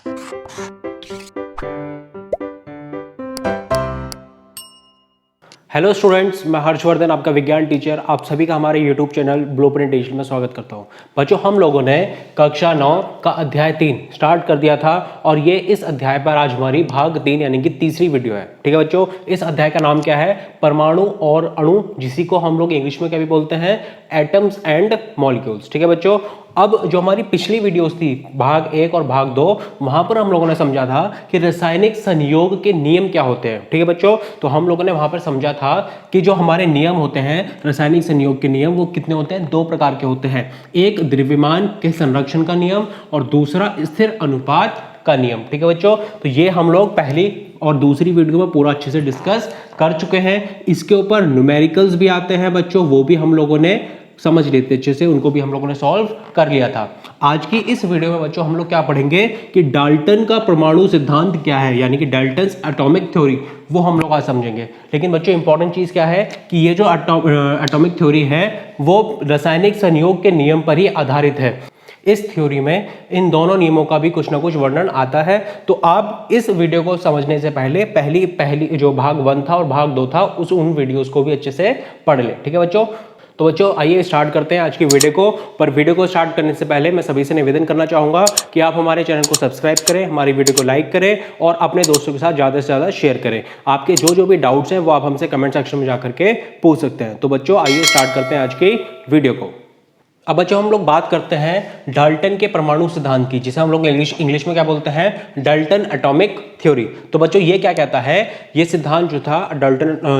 Hello students, मैं हर्षवर्धन, आपका विज्ञान टीचर, आप सभी का हमारे यूट्यूब चैनल ब्लूप्रिंट एजुकेशन में स्वागत करता हूं। बच्चों, हम लोगों ने कक्षा 9 का अध्याय 3 स्टार्ट कर दिया था और ये इस अध्याय पर आज हमारी भाग 3 यानी कि तीसरी वीडियो है। ठीक है बच्चों, इस अध्याय का नाम क्या है? परमाणु और अणु, जिसी को हम लोग इंग्लिश में क्या भी बोलते हैं? Atoms and molecules. ठीक है बच्चों, अब जो हमारी पिछली वीडियोस थी भाग 1 और भाग 2, वहां पर हम लोगों ने समझा था कि रासायनिक संयोग के नियम क्या होते हैं। ठीक है बच्चों, तो हम लोगों ने वहां पर समझा था कि जो हमारे नियम होते हैं रासायनिक संयोग के नियम, वो कितने होते हैं? 2 प्रकार के होते हैं। एक द्रव्यमान के संरक्षण का नियम और दूसरा स्थिर अनुपात का नियम। ठीक है बच्चों, तो ये हम लोग पहली और दूसरी वीडियो में पूरा अच्छे से डिस्कस कर चुके हैं। इसके ऊपर न्यूमेरिकल्स भी आते हैं बच्चों, वो भी हम लोगों ने समझ लेते अच्छे से, उनको भी हम लोगों ने सॉल्व कर लिया था। आज की इस वीडियो में बच्चों हम लोग क्या पढ़ेंगे कि डाल्टन का परमाणु सिद्धांत क्या है, यानी कि डाल्टन्स एटॉमिक थ्योरी, वो हम लोग आज समझेंगे। लेकिन बच्चों इंपॉर्टेंट चीज क्या है कि ये जो एटॉमिक थ्योरी है वो रासायनिक संयोग के नियम पर ही आधारित है। इस थ्योरी में इन दोनों नियमों का भी कुछ ना कुछ वर्णन आता है। तो आप इस वीडियो को समझने से पहले पहली जो भाग 1 था और भाग 2 था उन वीडियोस को भी अच्छे से पढ़ ले। ठीक है बच्चों, तो बच्चों आइए स्टार्ट करते हैं आज की वीडियो को। पर वीडियो को स्टार्ट करने से पहले मैं सभी से निवेदन करना चाहूंगा कि आप हमारे चैनल को सब्सक्राइब करें, हमारी वीडियो को लाइक करें और अपने दोस्तों के साथ ज़्यादा से ज़्यादा शेयर करें। आपके जो भी डाउट्स हैं वो आप हमसे कमेंट सेक्शन में जाकर के पूछ सकते हैं। तो बच्चों आइए स्टार्ट करते हैं आज की वीडियो को। अब बच्चों हम लोग बात करते हैं डाल्टन के परमाणु सिद्धांत की, जिसे हम लोग इंग्लिश में क्या बोलते हैं? Dalton atomic theory. तो बच्चों ये क्या कहता है? ये सिद्धांत जो था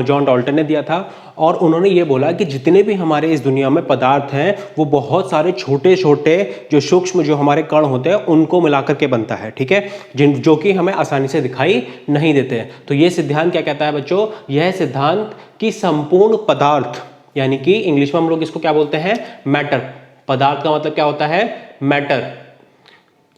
जॉन डाल्टन ने दिया था और उन्होंने ये बोला कि जितने भी हमारे इस दुनिया में पदार्थ हैं वो बहुत सारे छोटे छोटे जो सूक्ष्म जो हमारे कण होते हैं उनको मिलाकर के बनता है। ठीक है, जो कि हमें आसानी से दिखाई नहीं देते हैं। तो ये सिद्धांत क्या कहता है बच्चों? यह सिद्धांत कि संपूर्ण पदार्थ, यानी कि इंग्लिश में हम लोग इसको क्या बोलते हैं? मैटर। पदार्थ का मतलब क्या होता है? मैटर।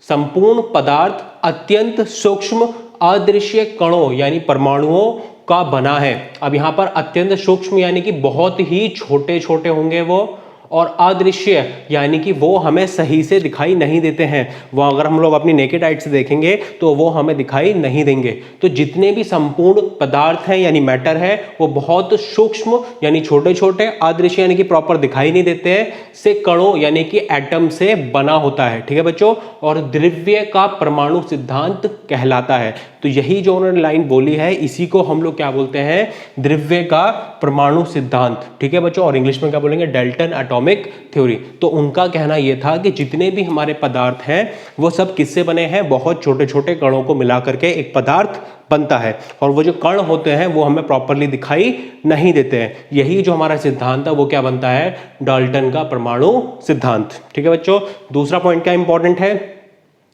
संपूर्ण पदार्थ अत्यंत सूक्ष्म अदृश्य कणों यानी परमाणुओं का बना है। अब यहां पर अत्यंत सूक्ष्म यानी कि बहुत ही छोटे छोटे होंगे वो, और अदृश्य यानी कि वो हमें सही से दिखाई नहीं देते हैं। वो अगर हम लोग अपनी नेकेड आइट से देखेंगे तो वो हमें दिखाई नहीं देंगे। तो जितने भी संपूर्ण पदार्थ हैं यानी मैटर है वो बहुत सूक्ष्म यानी छोटे छोटे, अदृश्य यानी कि प्रॉपर दिखाई नहीं देते हैं, से कणों यानी कि एटम से बना होता है। ठीक है बच्चों, और द्रव्य का परमाणु सिद्धांत कहलाता है। तो यही जो उन्होंने लाइन बोली है इसी को हम लोग क्या बोलते हैं? द्रव्य का परमाणु सिद्धांत। ठीक है बच्चों, और इंग्लिश में क्या बोलेंगे? Dalton atomic theory. तो उनका कहना यह था कि जितने भी हमारे पदार्थ हैं वो सब किससे बने हैं? बहुत छोटे छोटे कणों को मिलाकर के एक पदार्थ बनता है, और वो जो कण होते हैं वो हमें प्रॉपरली दिखाई नहीं देते हैं। यही जो हमारा सिद्धांत है वो क्या बनता है? डाल्टन का परमाणु सिद्धांत। ठीक है बच्चों, दूसरा पॉइंट क्या इंपॉर्टेंट है?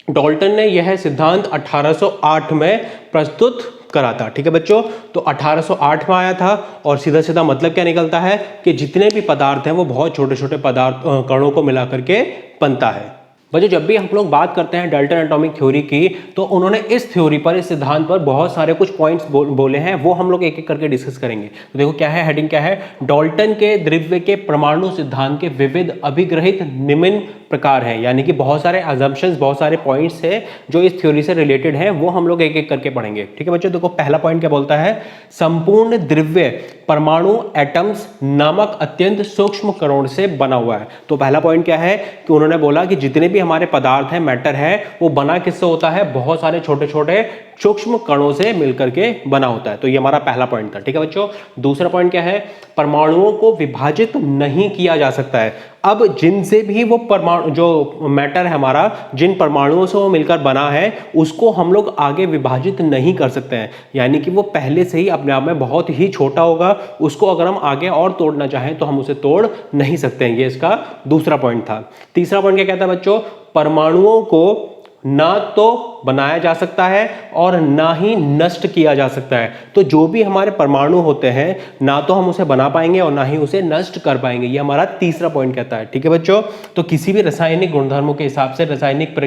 डाल्टन ने यह सिद्धांत 1808 में प्रस्तुत करा था। ठीक है बच्चों, तो 1808 में आया था और सीधा सीधा मतलब क्या निकलता है कि जितने भी पदार्थ हैं वो बहुत छोटे छोटे पदार्थ कणों को मिलाकर के बनता है। बच्चों जब भी हम लोग बात करते हैं डाल्टन एटॉमिक थ्योरी की, तो उन्होंने इस थ्योरी पर, इस सिद्धांत पर बहुत सारे कुछ पॉइंट्स बोले हैं, वो हम लोग एक एक करके डिस्कस करेंगे। तो देखो क्या है, हेडिंग क्या है? डाल्टन के द्रव्य के परमाणु सिद्धांत के विविध अभिग्रहित निम्न प्रकार हैं। यानी कि बहुत सारे अजम्पशंस, बहुत सारे पॉइंट्स हैं जो इस थ्योरी से रिलेटेड हैं, वो हम लोग एक एक करके पढ़ेंगे। ठीक है बच्चों, देखो पहला पॉइंट क्या बोलता है? संपूर्ण द्रव्य परमाणु एटम्स नामक अत्यंत सूक्ष्म कणों से बना हुआ है। तो पहला पॉइंट क्या है कि उन्होंने बोला कि जितने भी हमारे पदार्थ हैं, मैटर है, वो बना किससे होता है? बहुत सारे छोटे छोटे सूक्ष्म कणों से मिलकर के बना होता है। तो ये हमारा पहला पॉइंट था। ठीक है बच्चों, दूसरा पॉइंट क्या है? परमाणुओं को विभाजित नहीं किया जा सकता है। अब जिनसे भी वो परमाणु, जो मैटर है हमारा, जिन परमाणुओं से वो मिलकर बना है, उसको हम लोग आगे विभाजित नहीं कर सकते हैं। यानी कि वो पहले से ही अपने आप में बहुत ही छोटा होगा, उसको अगर हम आगे और तोड़ना चाहें तो हम उसे तोड़ नहीं सकते हैं। ये इसका दूसरा पॉइंट था। तीसरा पॉइंट क्या कहता है बच्चों? परमाणुओं को ना तो बनाया जा सकता है और ना ही नष्ट किया जा सकता है। तो जो भी हमारे परमाणु होते हैं, ना तो हम उसे बना पाएंगे और ना ही उसे नष्ट कर पाएंगे। ये हमारा तीसरा पॉइंट कहता है। ठीक है बच्चों, तो किसी भी रासायनिक गुणधर्मों के हिसाब से रासायनिक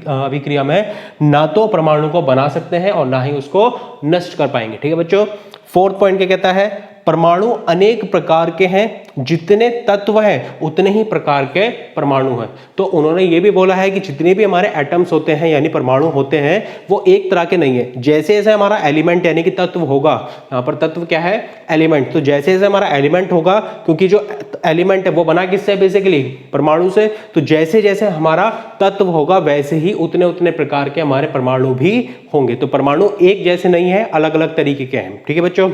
अभिक्रिया में ना तो परमाणु को बना सकते हैं और ना ही उसको नष्ट कर पाएंगे। ठीक है बच्चों, फोर्थ पॉइंट क्या कहता है? परमाणु अनेक प्रकार के हैं, जितने तत्व हैं उतने ही प्रकार के परमाणु हैं। तो उन्होंने ये भी बोला है कि जितने भी हमारे एटम्स होते हैं यानी परमाणु होते हैं वो एक तरह के नहीं है। जैसे जैसे हमारा एलिमेंट यानी कि तत्व होगा, यहाँ पर तत्व क्या है, एलिमेंट, तो जैसे जैसे हमारा एलिमेंट होगा, क्योंकि जो एलिमेंट है वो बना किससे, बेसिकली परमाणु से, तो जैसे जैसे हमारा तत्व होगा वैसे ही उतने उतने प्रकार के हमारे परमाणु भी होंगे। तो परमाणु एक जैसे नहीं है, अलग अलग तरीके के हैं। ठीक है बच्चों।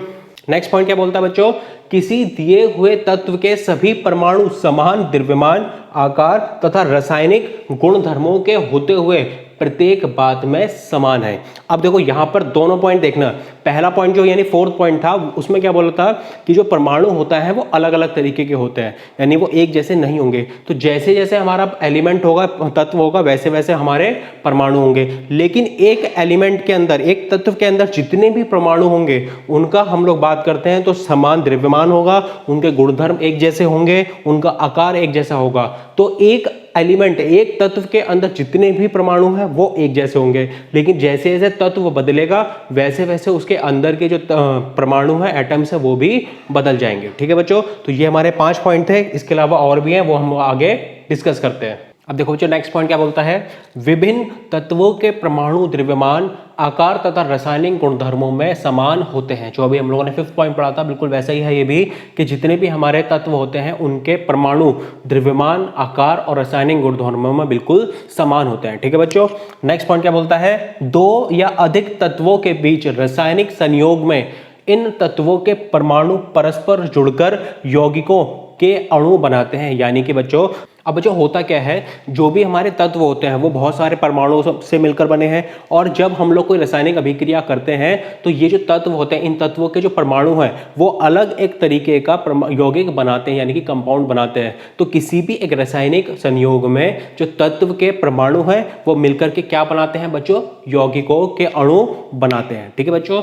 नेक्स्ट पॉइंट क्या बोलता है बच्चों, किसी दिए हुए तत्व के सभी परमाणु समान द्रव्यमान, आकार तथा रासायनिक गुणधर्मों के होते हुए प्रत्येक बात में समान है। अब देखो यहां पर दोनों पॉइंट देखना। पहला पॉइंट जो यानी फोर्थ पॉइंट था उसमें क्या बोला था कि जो परमाणु होता है वो अलग अलग तरीके के होते हैं, यानी वो एक जैसे नहीं होंगे। तो जैसे जैसे हमारा एलिमेंट होगा, तत्व होगा, वैसे वैसे हमारे परमाणु होंगे। लेकिन एक एलिमेंट के अंदर, एक तत्व के अंदर जितने भी परमाणु होंगे उनका हम लोग बात करते हैं तो समान द्रव्यमान होगा, उनके गुणधर्म एक जैसे होंगे, उनका आकार एक जैसा होगा। तो एक एलिमेंट, एक तत्व के अंदर जितने भी परमाणु हैं वो एक जैसे होंगे, लेकिन जैसे जैसे तत्व बदलेगा वैसे वैसे उसके अंदर के जो परमाणु हैं, एटम्स है, वो भी बदल जाएंगे। ठीक है बच्चों, तो ये हमारे 5 पॉइंट थे, इसके अलावा और भी हैं, वो हम आगे डिस्कस करते हैं। अब देखो बच्चों नेक्स्ट पॉइंट क्या बोलता है, विभिन्न तत्वों के परमाणु द्रव्यमान, आकार तथा रासायनिक गुणधर्मों में समान होते हैं। जो अभी हम लोगों ने 5th पॉइंट पढ़ा था, बिल्कुल वैसा ही है ये भी, कि जितने भी हमारे तत्व होते हैं उनके परमाणु द्रव्यमान, आकार और रासायनिक गुणधर्मों में बिल्कुल समान होते हैं। ठीक है बच्चों। नेक्स्ट पॉइंट क्या बोलता है, दो या अधिक तत्वों के बीच रासायनिक संयोग में इन तत्वों के परमाणु परस्पर जुड़कर यौगिकों के अणु बनाते हैं। यानी कि बच्चों, अब बच्चों होता क्या है, जो भी हमारे तत्व होते हैं वो बहुत सारे परमाणुओं से मिलकर बने हैं, और जब हम लोग कोई रासायनिक अभिक्रिया करते हैं तो ये जो तत्व होते हैं, इन तत्वों के जो परमाणु हैं वो अलग एक तरीके का यौगिक बनाते हैं, यानी कि कंपाउंड बनाते हैं। तो किसी भी एक रासायनिक संयोग में जो तत्व के परमाणु हैं वो मिलकर के क्या बनाते हैं बच्चों, यौगिकों के अणु बनाते हैं। ठीक है बच्चों।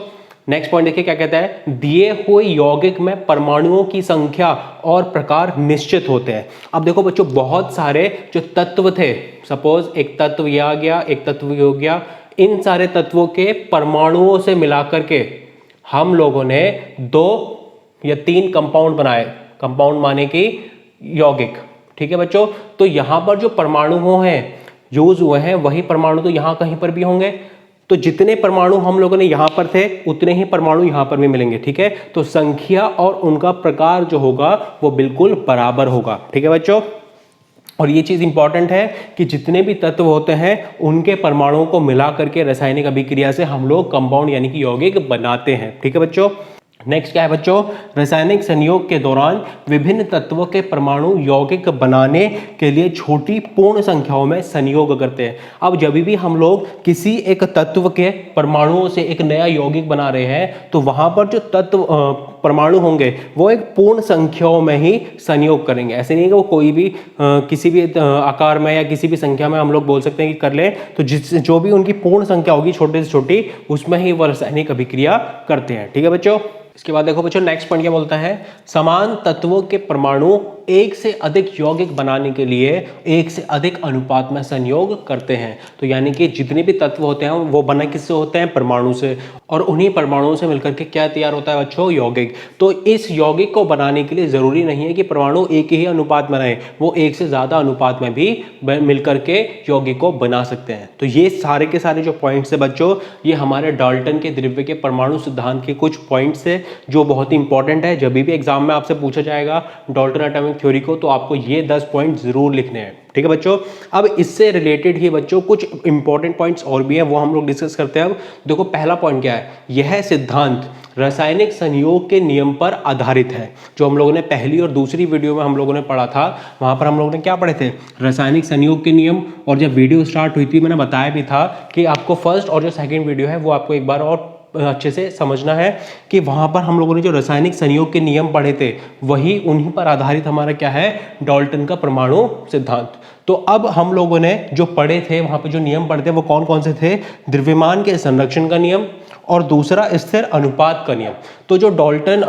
नेक्स्ट पॉइंट देखिए क्या कहता है, दिए हुए यौगिक में परमाणुओं की संख्या और प्रकार निश्चित होते हैं। अब देखो बच्चों, बहुत सारे जो तत्व थे, सपोज एक तत्व ये आ गया, एक तत्व ये हो गया, इन सारे तत्वों के परमाणुओं से मिलाकर के हम लोगों ने 2 या 3 कंपाउंड बनाए। कंपाउंड माने कि यौगिक। ठीक है बच्चों। तो यहां पर जो परमाणु हैं यूज हुए हैं वही परमाणु तो यहां कहीं पर भी होंगे। तो जितने परमाणु हम लोगों ने यहां पर थे उतने ही परमाणु यहां पर भी मिलेंगे। ठीक है। तो संख्या और उनका प्रकार जो होगा वो बिल्कुल बराबर होगा। ठीक है बच्चों। और ये चीज इंपॉर्टेंट है कि जितने भी तत्व होते हैं उनके परमाणुओं को मिला करके रासायनिक अभिक्रिया से हम लोग कंपाउंड यानी कि यौगिक बनाते हैं। ठीक है बच्चों। नेक्स्ट क्या है बच्चों, रासायनिक संयोग के दौरान विभिन्न तत्वों के परमाणु यौगिक बनाने के लिए छोटी पूर्ण संख्याओं में संयोग करते हैं। अब जब भी हम लोग किसी एक तत्व के परमाणुओं से एक नया यौगिक बना रहे हैं तो वहां पर जो तत्व परमाणु होंगे वो एक पूर्ण संख्याओं में ही संयोग करेंगे। ऐसे नहीं कि वो कोई भी किसी भी आकार में या किसी भी संख्या में हम लोग बोल सकते हैं कि कर ले, तो जो भी उनकी पूर्ण संख्या होगी छोटे से छोटी, उसमें ही वो रासायनिक अभिक्रिया करते हैं। ठीक है बच्चों। इसके बाद देखो बच्चों नेक्स्ट पॉइंट क्या बोलता है, समान तत्वों के परमाणु एक से अधिक यौगिक बनाने के लिए एक से अधिक अनुपात में संयोग करते हैं। तो यानी कि जितने भी तत्व होते हैं वो बने किससे होते हैं, परमाणु से, और उन्हीं परमाणुओं से मिलकर के क्या तैयार होता है बच्चों, यौगिक। तो इस यौगिक को बनाने के लिए जरूरी नहीं है कि परमाणु एक ही अनुपात में रहे, वो एक से ज्यादा अनुपात में भी मिलकर के यौगिक को बना सकते हैं। तो ये सारे के सारे जो पॉइंट्स है बच्चों, ये हमारे डाल्टन के द्रव्य के परमाणु सिद्धांत के कुछ पॉइंट्स है जो बहुत ही इंपॉर्टेंट है। जब भी एग्जाम में आपसे पूछा जाएगा डाल्टन एटॉमिक थ्योरी को, तो आपको ये 10 पॉइंट जरूर लिखने हैं। ठीक है बच्चों। अब इससे रिलेटेड ही बच्चों कुछ इंपॉर्टेंट पॉइंट्स और भी हैं, वो हम लोग डिस्कस करते हैं। अब देखो पहला पॉइंट क्या है, यह सिद्धांत रासायनिक संयोग के नियम पर आधारित है। जो हम लोगों ने पहली और दूसरी वीडियो में हम लोगों ने पढ़ा था, वहां पर हम लोगों ने क्या पढ़े थे, रासायनिक संयोग के नियम। और जब वीडियो स्टार्ट हुई थी मैंने बताया भी था कि आपको फर्स्ट और जो सेकेंड वीडियो है वो आपको एक बार और अच्छे से समझना है कि वहां पर हम लोगों ने जो रासायनिक संयोग के नियम पढ़े थे वही उन्हीं पर आधारित हमारा क्या है, डाल्टन का परमाणु सिद्धांत। तो अब हम लोगों ने जो पढ़े थे वहां पे जो नियम पढ़े थे वो कौन कौन से थे, द्रव्यमान के संरक्षण का नियम और दूसरा स्थिर अनुपात का नियम। तो जो डाल्टन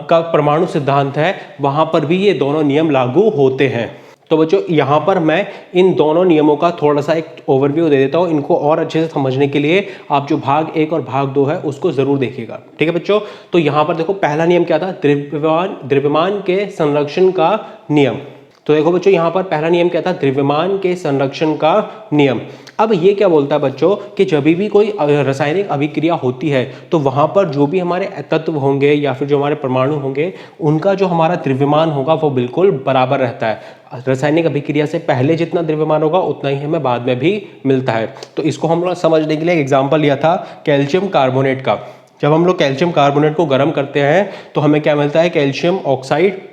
का परमाणु सिद्धांत है वहां पर भी ये दोनों नियम लागू होते हैं। तो बच्चों यहाँ पर मैं इन दोनों नियमों का थोड़ा सा एक ओवरव्यू दे देता हूँ। इनको और अच्छे से समझने के लिए आप जो भाग 1 और भाग 2 है उसको जरूर देखिएगा, ठीक है बच्चों। तो यहाँ पर देखो पहला नियम क्या था, द्रव्यमान के संरक्षण का नियम। तो देखो बच्चों यहाँ पर पहला नियम क्या था, द्रव्यमान के संरक्षण का नियम। अब ये क्या बोलता है बच्चों कि जब भी कोई रासायनिक अभिक्रिया होती है तो वहां पर जो भी हमारे तत्व होंगे या फिर जो हमारे परमाणु होंगे उनका जो हमारा द्रव्यमान होगा वो बिल्कुल बराबर रहता है। रासायनिक अभिक्रिया से पहले जितना द्रव्यमान होगा उतना ही हमें बाद में भी मिलता है। तो इसको हम लोग समझने के लिए एग्जाम्पल लिया था कैल्शियम कार्बोनेट का। जब हम लोग कैल्शियम कार्बोनेट को गर्म करते हैं तो हमें क्या मिलता है, कैल्शियम ऑक्साइड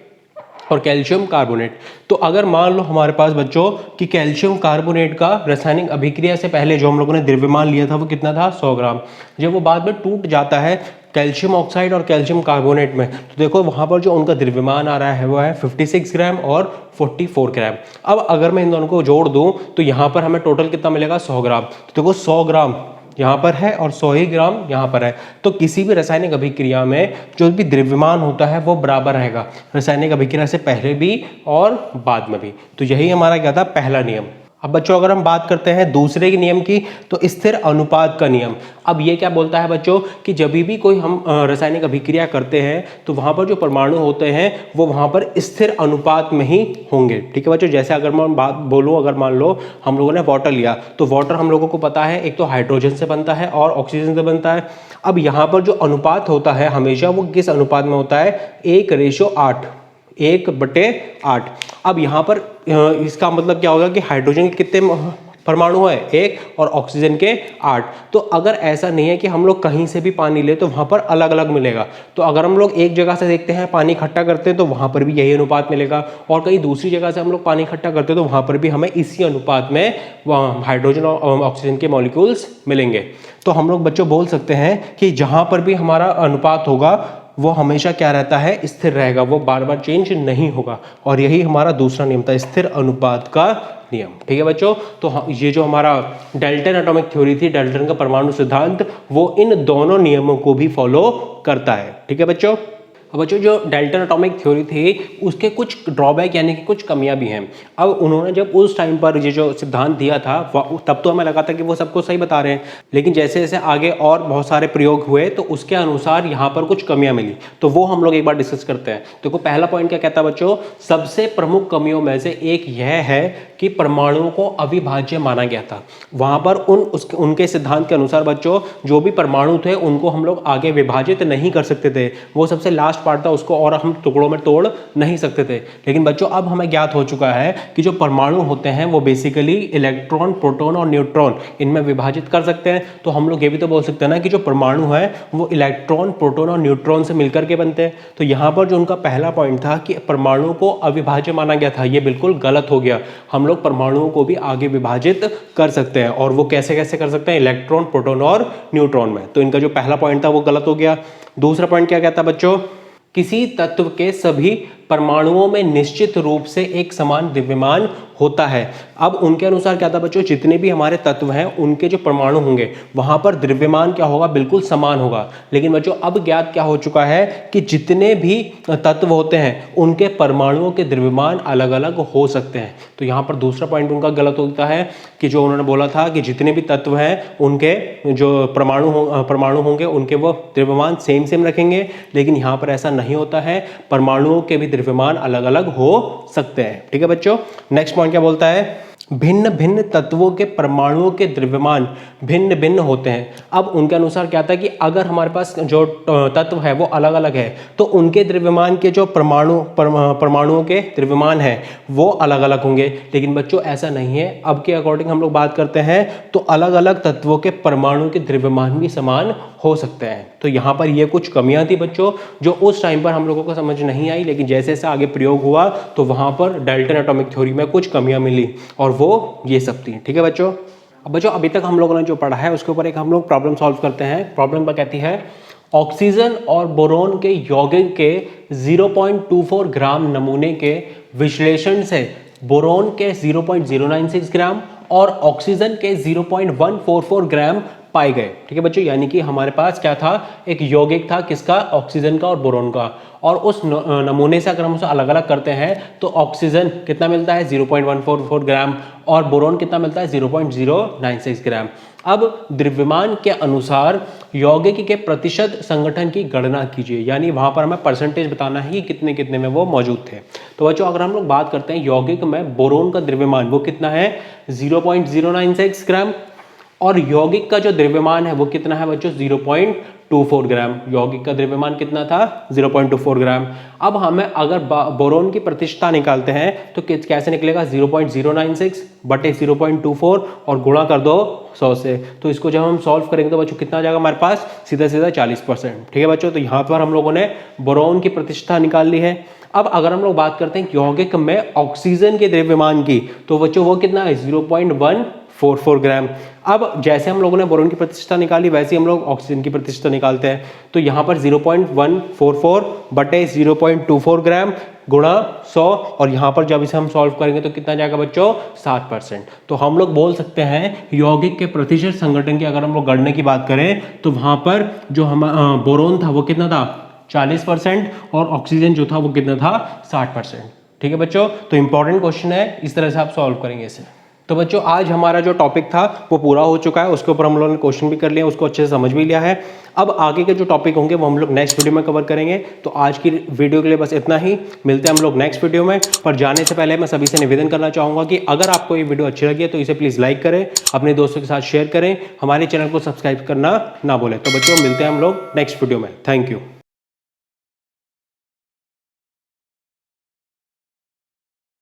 और कैल्शियम कार्बोनेट। तो अगर मान लो हमारे पास बच्चों कि कैल्शियम कार्बोनेट का रासायनिक अभिक्रिया से पहले जो हम लोगों ने द्रव्यमान लिया था वो कितना था, 100 ग्राम। जब वो बाद में टूट जाता है कैल्शियम ऑक्साइड और कैल्शियम कार्बोनेट में, तो देखो वहां पर जो उनका द्रव्यमान आ रहा है वो है 56 ग्राम और 44 ग्राम। अब अगर मैं इन दोनों को जोड़ दूं तो यहाँ पर हमें टोटल कितना मिलेगा, 100 ग्राम। तो देखो 100 ग्राम यहाँ पर है और 100 ही ग्राम यहाँ पर है। तो किसी भी रासायनिक अभिक्रिया में जो भी द्रव्यमान होता है वो बराबर रहेगा, रासायनिक अभिक्रिया से पहले भी और बाद में भी। तो यही हमारा क्या था, पहला नियम। अब बच्चों अगर हम बात करते हैं दूसरे के नियम की, तो स्थिर अनुपात का नियम। अब ये क्या बोलता है बच्चों कि जब भी कोई हम रासायनिक अभिक्रिया करते हैं तो वहां पर जो परमाणु होते हैं वो वहां पर स्थिर अनुपात में ही होंगे, ठीक है बच्चों। जैसे अगर मैं बात बोलूं, अगर मान लो हम लोगों ने वाटर लिया तो वाटर हम लोगों को पता है एक तो हाइड्रोजन से बनता है और ऑक्सीजन से बनता है। अब यहाँ पर जो अनुपात होता है हमेशा वो किस अनुपात में होता है, 1:8, 1/8। अब यहाँ पर इसका मतलब क्या होगा कि हाइड्रोजन के कितने परमाणु है, 1 और ऑक्सीजन के 8। तो अगर ऐसा नहीं है कि हम लोग कहीं से भी पानी ले तो वहां पर अलग अलग मिलेगा। तो अगर हम लोग एक जगह से देखते हैं पानी इकट्ठा करते हैं तो वहां पर भी यही अनुपात मिलेगा, और कहीं दूसरी जगह से हम लोग पानी इकट्ठा करते हैं तो वहां पर भी हमें इसी अनुपात में हाइड्रोजन और ऑक्सीजन के मॉलिक्यूल्स मिलेंगे। तो हम लोग बच्चों बोल सकते हैं कि जहां पर भी हमारा अनुपात होगा वो हमेशा क्या रहता है, स्थिर रहेगा, वो बार बार चेंज नहीं होगा। और यही हमारा दूसरा नियम था, स्थिर अनुपात का नियम, ठीक है बच्चों। तो ये जो हमारा डाल्टन एटॉमिक थ्योरी थी, डाल्टन का परमाणु सिद्धांत, वो इन दोनों नियमों को भी फॉलो करता है, ठीक है बच्चों। अब बच्चों जो डाल्टन एटॉमिक थ्योरी थी उसके कुछ ड्रॉबैक यानी कि कुछ कमियां भी हैं। अब उन्होंने जब उस टाइम पर ये जो सिद्धांत दिया था तब तो हमें लगा था कि वो सबको सही बता रहे हैं, लेकिन जैसे जैसे आगे और बहुत सारे प्रयोग हुए तो उसके अनुसार यहाँ पर कुछ कमियां मिली। तो वो हम लोग एक बार डिस्कस करते हैं। देखो पहला पॉइंट क्या कहता है बच्चों, सबसे प्रमुख कमियों में से एक यह है कि परमाणुओं को अविभाज्य माना गया था। वहां पर उनके सिद्धांत के अनुसार बच्चों जो भी परमाणु थे उनको हम लोग आगे विभाजित नहीं कर सकते थे, वो सबसे लास्ट पार्ट था उसको और हम टुकड़ों में तोड़ नहीं सकते थे। लेकिन बच्चों अब हमें ज्ञात हो चुका है कि जो परमाणु होते हैं वो बेसिकली इलेक्ट्रॉन, प्रोटॉन और न्यूट्रॉन इनमें विभाजित कर सकते हैं। तो हम लोग ये भी तो बोल सकते हैं ना कि जो परमाणु है वो इलेक्ट्रॉन, प्रोटॉन और न्यूट्रॉन से मिलकर के बनते हैं। तो यहाँ पर जो उनका पहला पॉइंट था कि परमाणु को अविभाज्य माना गया था, ये बिल्कुल गलत हो गया। हम लोग परमाणुओं को भी आगे विभाजित कर सकते हैं, और वो कैसे कैसे कर सकते हैं, इलेक्ट्रॉन, प्रोटॉन और न्यूट्रॉन में। तो इनका जो पहला पॉइंट था वो गलत हो गया। दूसरा पॉइंट क्या कहता बच्चों, किसी तत्व के सभी परमाणुओं में निश्चित रूप से एक समान द्रव्यमान होता है। अब उनके अनुसार क्या था बच्चों, जितने भी हमारे तत्व हैं उनके जो परमाणु होंगे वहां पर द्रव्यमान क्या होगा, बिल्कुल समान होगा। लेकिन बच्चों अब ज्ञात क्या हो चुका है कि जितने भी तत्व होते हैं उनके परमाणुओं के द्रव्यमान अलग अलग हो सकते हैं। तो यहाँ पर दूसरा पॉइंट उनका गलत होता है कि जो उन्होंने बोला था कि जितने भी तत्व हैं उनके जो परमाणु होंगे उनके वो द्रव्यमान सेम रखेंगे, लेकिन यहाँ पर ऐसा नहीं होता है, परमाणुओं के भी द्रव्यमान अलग अलग हो सकते हैं, ठीक है बच्चों। नेक्स्ट पॉइंट क्या बोलता है, भिन्न भिन्न तत्वों के परमाणुओं के द्रव्यमान भिन्न भिन्न होते हैं। अब उनके अनुसार क्या था कि अगर हमारे पास जो तत्व है वो अलग अलग है तो उनके द्रव्यमान के जो परमाणुओं के द्रव्यमान है वो अलग अलग होंगे। लेकिन बच्चों ऐसा नहीं है, अब के अकॉर्डिंग हम लोग बात करते हैं तो अलग अलग तत्वों के परमाणु के द्रव्यमान भी समान हो सकते हैं। तो यहाँ पर ये कुछ कमियां थी बच्चों जो उस टाइम पर हम लोगों को समझ नहीं आई, लेकिन जैसे जैसे आगे प्रयोग हुआ तो वहां पर डाल्टन एटॉमिक थ्योरी में कुछ कमियां मिली और वो ये सब थी, ठीक है बच्चों। अब बच्चों अभी तक हम लोगों ने जो पढ़ा है उसके ऊपर एक हम लोग प्रॉब्लम सॉल्व करते हैं। प्रॉब्लम पर कहती है ऑक्सीजन और बोरोन के यौगिक के 0.24 ग्राम नमूने के विश्लेषण से बोरोन के 0.096 ग्राम और ऑक्सीजन के 0.144 ग्राम पाए गए। ठीक है बच्चों, यानी कि हमारे पास क्या था, एक यौगिक था किसका, ऑक्सीजन का और बोरोन का, और उस नमूने से अगर हम उसे अलग अलग करते हैं तो ऑक्सीजन कितना मिलता है 0.144 ग्राम और बोरोन कितना मिलता है 0.096 ग्राम। अब द्रव्यमान के अनुसार यौगिक के प्रतिशत संगठन की गणना कीजिए, यानी वहां पर हमें परसेंटेज बताना है कि कितने कितने में वो मौजूद थे। तो बच्चों अगर हम लोग बात करते हैं यौगिक में बोरोन का द्रव्यमान वो कितना है 0.096 ग्राम, और यौगिक का जो द्रव्यमान है वो कितना है बच्चों 0.24 ग्राम। यौगिक का द्रव्यमान कितना था 0.24 ग्राम। अब हमें अगर बोरोन की प्रतिशतता निकालते हैं तो कैसे निकलेगा 0.096 बटे 0.24 और गुणा कर दो 100 से। तो इसको जब हम सॉल्व करेंगे तो बच्चों कितना आ जाएगा हमारे पास, सीधा सीधा 40%। ठीक है बच्चों, तो यहाँ पर हम लोगों ने बोरोन की प्रतिशतता निकाल ली है। अब अगर हम लोग बात करते हैं यौगिक में ऑक्सीजन के द्रव्यमान की, तो बच्चों वो कितना है 0.144 ग्राम। अब जैसे हम लोगों ने बोरोन की प्रतिशतता निकाली वैसे हम लोग ऑक्सीजन की प्रतिशतता निकालते हैं। तो यहाँ पर 0.144 बटे 0.24 ग्राम गुणा 100, और यहाँ पर जब इसे हम सॉल्व करेंगे तो कितना जाएगा बच्चों 60%। तो हम लोग बोल सकते हैं यौगिक के प्रतिशत संगठन की अगर हम लोग गणना की बात करें तो वहाँ पर जो हम बोरोन था वो कितना था 40% और ऑक्सीजन जो था वो कितना था 60%। ठीक है बच्चों, तो इंपॉर्टेंट क्वेश्चन है, इस तरह से आप सॉल्व करेंगे इसे। तो बच्चों आज हमारा जो टॉपिक था वो पूरा हो चुका है, उसके ऊपर हम लोगों ने क्वेश्चन भी कर लिया, उसको अच्छे से समझ भी लिया है। अब आगे के जो टॉपिक होंगे वो हम लोग नेक्स्ट वीडियो में कवर करेंगे। तो आज की वीडियो के लिए बस इतना ही, मिलते हैं हम लोग नेक्स्ट वीडियो में। पर जाने से पहले मैं सभी से निवेदन करना चाहूँगा कि अगर आपको ये वीडियो अच्छी लगी है तो इसे प्लीज़ लाइक करें, अपने दोस्तों के साथ शेयर करें, हमारे चैनल को सब्सक्राइब करना ना भूलें। तो बच्चों मिलते हैं हम लोग नेक्स्ट वीडियो में। Thank you.